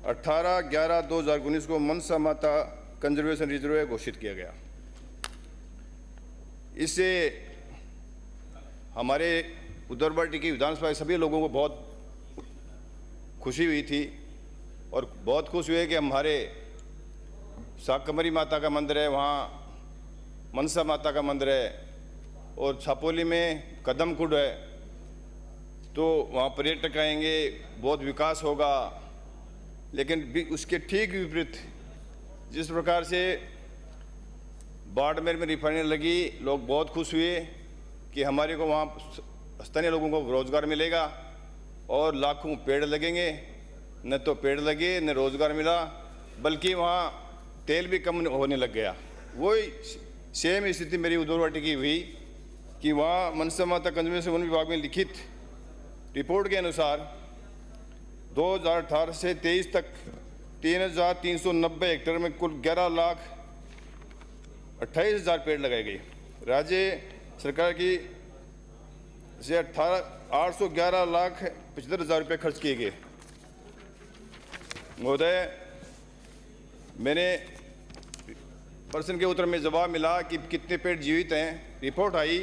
18/11/2019 को मनसा माता conservation reserve घोषित किया गया। इससे हमारे उदरबट्टी की विधानसभा सभी लोगों को बहुत खुशी हुई थी और बहुत खुश हुए कि हमारे शाकंभरी माता का मंदिर है, वहाँ मनसा माता का मंदिर है और छापोली में कदमकुंड है, तो वहाँ पर्यटक आएंगे, बहुत विकास होगा। लेकिन उसके ठीक विपरीत जिस प्रकार से बाड़मेर में रिफाइनरी लगी, लोग बहुत खुश हुए कि हमारे को वहाँ स्थानीय लोगों को रोज़गार मिलेगा और लाखों पेड़ लगेंगे। न तो पेड़ लगे न रोज़गार मिला, बल्कि वहाँ तेल भी कम होने लग गया। वही सेम स्थिति मेरी उदरबट्टी की हुई कि वहाँ मनसा माता कंजर्वेशन वन विभाग में लिखित रिपोर्ट के अनुसार 2018 से 23 तक 3,390 हेक्टेयर में कुल 11,28,000 पेड़ लगाए गए। राज्य सरकार की से 811,75,000 रुपये खर्च किए गए। महोदय, मैंने प्रश्न के उत्तर में जवाब मिला कि कितने पेड़ जीवित हैं। रिपोर्ट आई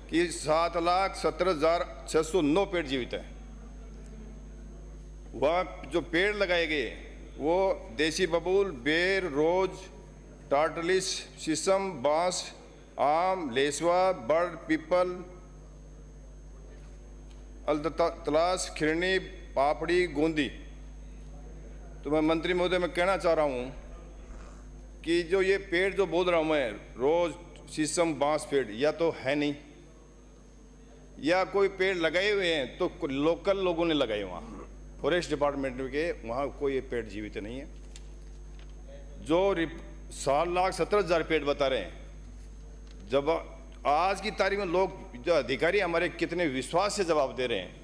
कि 7,17,609 पेड़ जीवित हैं। वहाँ जो पेड़ लगाए गए वो देसी बबूल, बेर, रोज, टार्टलिस, शीशम, बांस, आम, लेसवा, बड़, पीपल, तलाश, खिरनी, पापड़ी, गोंदी। तो मैं मंत्री महोदय मैं कहना चाह रहा हूँ कि जो ये पेड़ जो बोल रहा हूँ मैं, रोज, शीशम, बांस पेड़, या तो है नहीं या कोई पेड़ लगाए हुए हैं तो लोकल लोगों ने लगाए, वहाँ फॉरेस्ट डिपार्टमेंट के वहाँ कोई ये पेड़ जीवित नहीं है। जो 7,17,000 पेड़ बता रहे हैं, जब आज की तारीख में लोग जो अधिकारी हमारे कितने विश्वास से जवाब दे रहे हैं,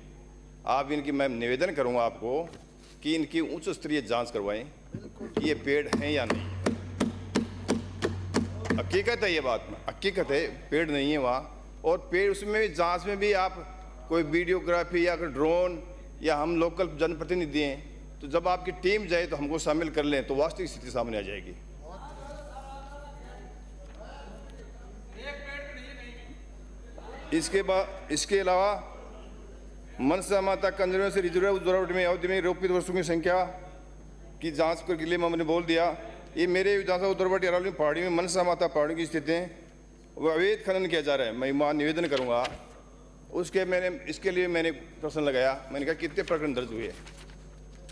आप इनकी मैं निवेदन करूंगा आपको कि इनकी उच्च स्तरीय जांच करवाएं कि ये पेड़ हैं या नहीं। हकीकत है, ये बात में हकीकत है, पेड़ नहीं है वहाँ। और पेड़ उसमें भी जांच में भी आप कोई वीडियोग्राफी या ड्रोन या हम लोकल जनप्रतिनिधि हैं, तो जब आपकी टीम जाए तो हमको शामिल कर लें तो वास्तविक स्थिति सामने आ जाएगी। इसके अलावा मनसा माता कंजर्वेशन रिजर्व उदरबट्टी में अवधि में रोपित वस्तुओं की संख्या की जांच के लिए मैंने बोल दिया। ये मेरे विधानसभा उदरबट्टी अरावली पहाड़ी में मनसा माता पहाड़ी की स्थिति है, वो अवैध खनन किया जा रहा है। मैं वहाँ निवेदन करूँगा। इसके लिए मैंने प्रश्न लगाया, मैंने कहा कितने प्रकरण दर्ज हुए,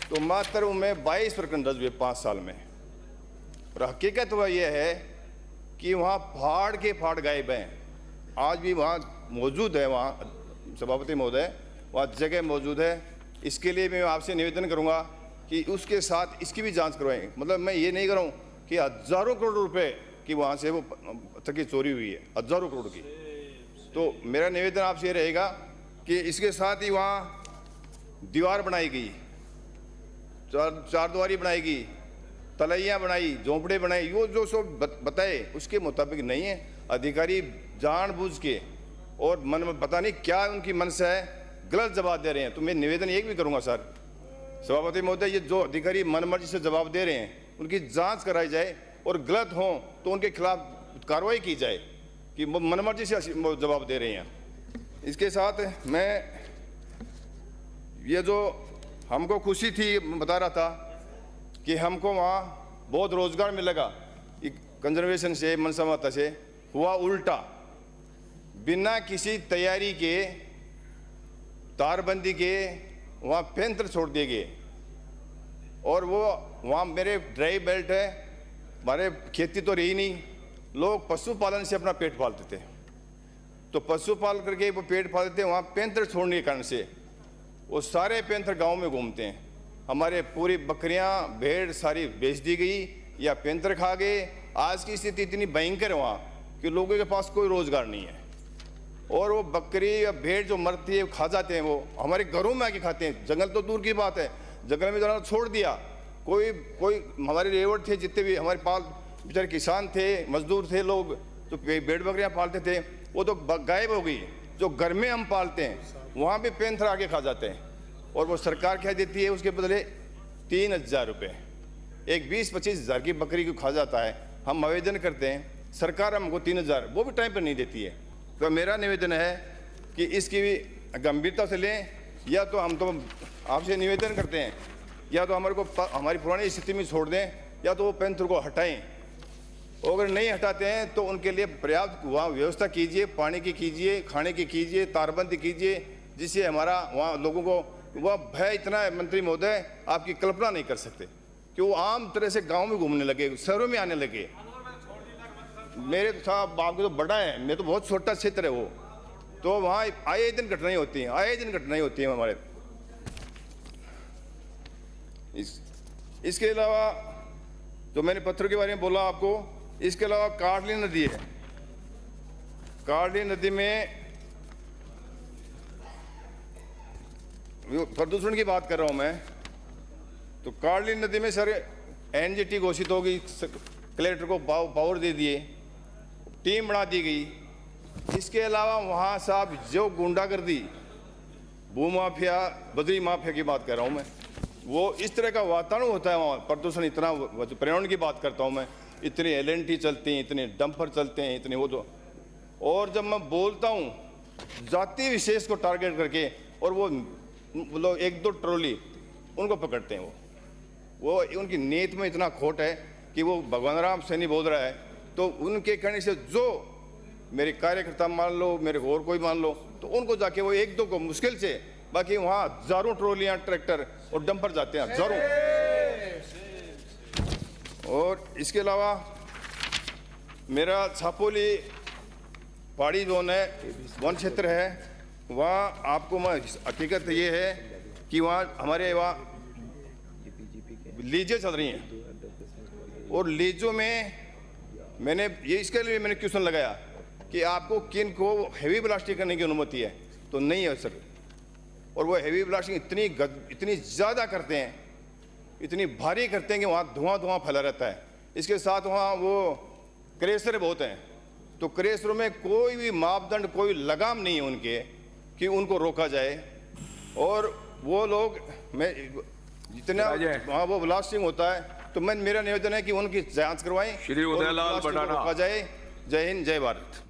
तो मात्र उनमें 22 प्रकरण दर्ज हुए 5 साल में। और हकीकत वह यह है कि वहाँ पहाड़ के पहाड़ गायब हैं, आज भी वहाँ मौजूद है, वहाँ सभापति महोदय वहाँ जगह मौजूद है। इसके लिए मैं आपसे निवेदन करूँगा कि उसके साथ इसकी भी जांच करवाएं। मतलब मैं ये नहीं कर रहा हूँ कि हज़ारों करोड़ रुपए की वहाँ से वो पत्थर की चोरी हुई है, हज़ारों करोड़ की। तो मेरा निवेदन आपसे ये रहेगा कि इसके साथ ही वहाँ दीवार बनाई गई, चारद्वारी बनाई गई, तलैया बनाई, झोंपड़े बनाई, वो जो सब बताए उसके मुताबिक नहीं है। अधिकारी जानबूझ के और मन में पता नहीं क्या उनकी मनसा है, गलत जवाब दे रहे हैं। तो मैं निवेदन एक भी करूंगा सर, सभापति महोदय, ये जो अधिकारी मनमर्जी से जवाब दे रहे हैं उनकी जांच कराई जाए और गलत हो तो उनके खिलाफ कार्रवाई की जाए कि मनमर्जी से जवाब दे रहे हैं। इसके साथ मैं ये जो हमको खुशी थी बता रहा था कि हमको वहाँ बहुत रोजगार मिलेगा कंजर्वेशन से, मनसा माता से, हुआ उल्टा। बिना किसी तैयारी के, तारबंदी के वहाँ पेंत्र छोड़ दिए गए। और वो वहाँ मेरे ड्राई बेल्ट है, हमारे खेती तो रही नहीं, लोग पशुपालन से अपना पेट पालते थे, तो पशुपाल करके वो पेट पालते थे। वहाँ पेंत्र छोड़ने के कारण से वो सारे पेंत्र गांव में घूमते हैं। हमारे पूरी बकरियां, भेड़ सारी बेच दी गई या पेंत्र खा गए। आज की स्थिति इतनी भयंकर है वहाँ कि लोगों के पास कोई रोजगार नहीं है। और वो बकरी या भेड़ जो मरती है खा जाते हैं, वो हमारे घरों में आके खाते हैं। जंगल तो दूर की बात है, जंगल में जाना छोड़ दिया। कोई हमारे रेवट थे, जितने भी हमारे पाल बेचारे किसान थे, मजदूर थे, लोग जो भेड़ बकरियाँ पालते थे वो तो गायब हो गई। जो घर में हम पालते हैं वहाँ भी पेंथर आके खा जाते हैं। और वो सरकार क्या देती है उसके बदले, 3,000 रुपये। एक 20-25 हज़ार की बकरी को खा जाता है, हम आवेदन करते हैं, सरकार हमको 3,000 वो भी टाइम पर नहीं देती है। तो मेरा निवेदन है कि इसकी भी गंभीरता से लें, या तो हम तो आपसे निवेदन करते हैं, या तो हमारे को हमारी पुरानी स्थिति में छोड़ दें, या तो वो पैंथर को हटाएं। अगर नहीं हटाते हैं तो उनके लिए पर्याप्त वहाँ व्यवस्था कीजिए, पानी की कीजिए, खाने की कीजिए, तारबंदी कीजिए, जिससे हमारा वहाँ लोगों को वह भय इतना है मंत्री महोदय, आपकी कल्पना नहीं कर सकते कि वो आम तरह से गांव में घूमने लगे, शहरों में आने लगे। मेरे साहब आपको तो बड़ा है, मैं तो बहुत छोटा क्षेत्र है वो, तो वहाँ आए दिन घटनाएं होती हैं, आए दिन घटनाएं होती हैं हमारे। इसके अलावा जो मैंने पत्थरों के बारे में बोला आपको, इसके अलावा काडली नदी है। काडली नदी में प्रदूषण की बात कर रहा हूं मैं, तो काडली नदी में सर एनजीटी घोषित होगी, कलेक्टर को पावर दे दिए, टीम बना दी गई। इसके अलावा वहाँ साहब जो गुंडागर्दी, भूमाफिया, बद्री माफिया की बात कर रहा हूँ मैं, वो इस तरह का वातावरण होता है वहाँ, प्रदूषण इतना, पर्यावरण की बात करता हूँ मैं, इतने एलएनटी चलते हैं, इतने डंपर चलते हैं, इतने वो तो, और जब मैं बोलता हूँ जाति विशेष को टारगेट करके, और वो लोग 1-2 ट्रॉली उनको पकड़ते हैं, वो उनकी नीयत में इतना खोट है कि वो भगवान राम सैनी बोल रहा है, तो उनके कहने से जो मेरे कार्यकर्ता मान लो, मेरे और कोई मान लो, तो उनको जाके वो 1-2 को मुश्किल से, बाकी वहाँ हजारों ट्रॉलियाँ, ट्रैक्टर और डंपर जाते हैं, हजारों। और इसके अलावा मेरा छापोली पहाड़ी जोन है, वन क्षेत्र है, वहाँ आपको मैं हकीकत ये है कि वहाँ हमारे वहाँ लीजें चल रही हैं, और लीजों में मैंने ये इसके लिए मैंने क्वेश्चन लगाया कि आपको किन को हैवी ब्लास्टिंग करने की अनुमति है, तो नहीं है सर। और वो हैवी ब्लास्टिंग इतनी ज़्यादा करते हैं, इतनी भारी करते हैं कि वहाँ धुआं फैला रहता है। इसके साथ वहाँ वो क्रेशर बहुत हैं, तो क्रेशरों में कोई भी मापदंड, कोई लगाम नहीं है उनके कि उनको रोका जाए। और वो लोग, मैं जितना वहाँ वो ब्लास्टिंग होता है, तो मेरा निवेदन है कि उनकी जांच करवाएं, श्री उदयलाल बटाना, रोका जाए। जय हिंद, जय भारत।